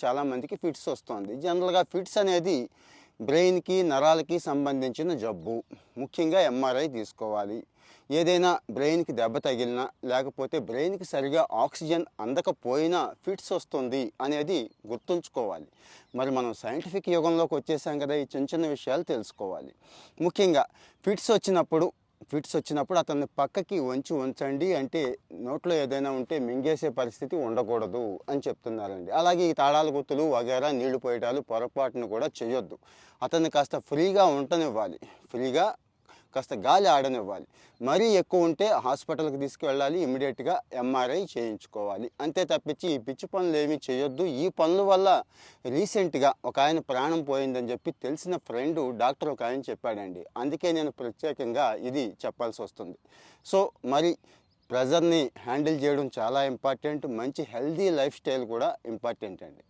చాలామందికి ఫిట్స్ వస్తుంది. జనరల్గా ఫిట్స్ అనేది బ్రెయిన్కి నరాలకి సంబంధించిన జబ్బు. ముఖ్యంగా ఎంఆర్ఐ తీసుకోవాలి. ఏదైనా బ్రెయిన్కి దెబ్బ తగిలినా లేకపోతే బ్రెయిన్కి సరిగా ఆక్సిజన్ అందకపోయినా ఫిట్స్ వస్తుంది అనేది గుర్తుంచుకోవాలి. మరి మనం సైంటిఫిక్ యుగంలోకి వచ్చేసాం కదా, ఈ చిన్న చిన్న విషయాలు తెలుసుకోవాలి. ముఖ్యంగా ఫిట్స్ వచ్చినప్పుడు అతన్ని పక్కకి ఉంచండి అంటే నోట్లో ఏదైనా ఉంటే మింగేసే పరిస్థితి ఉండకూడదు అని చెప్తున్నారండి. అలాగే ఈ తాళాల గుర్తులు వగైరా నీళ్లు పోయటాలు పొరపాటును కూడా చేయొద్దు. అతన్ని కాస్త ఫ్రీగా ఉండనివ్వాలి. ఫ్రీగా కాస్త గాలి ఆడనివ్వాలి. మరీ ఎక్కువ ఉంటే హాస్పిటల్కి తీసుకువెళ్ళాలి. ఇమ్మీడియట్గా ఎంఆర్ఐ చేయించుకోవాలి. అంతే తప్పించి ఈ పిచ్చి పనులు ఏమీ చేయొద్దు. ఈ పనుల వల్ల రీసెంట్గా ఒక ఆయన ప్రాణం పోయిందని చెప్పి తెలిసిన ఫ్రెండ్ డాక్టర్ ఒక ఆయన చెప్పాడండి. అందుకే నేను ప్రత్యేకంగా ఇది చెప్పాల్సి వస్తుంది. సో మరి ప్రెజర్ని హ్యాండిల్ చేయడం చాలా ఇంపార్టెంట్. మంచి హెల్దీ లైఫ్ స్టైల్ కూడా ఇంపార్టెంట్ అండి.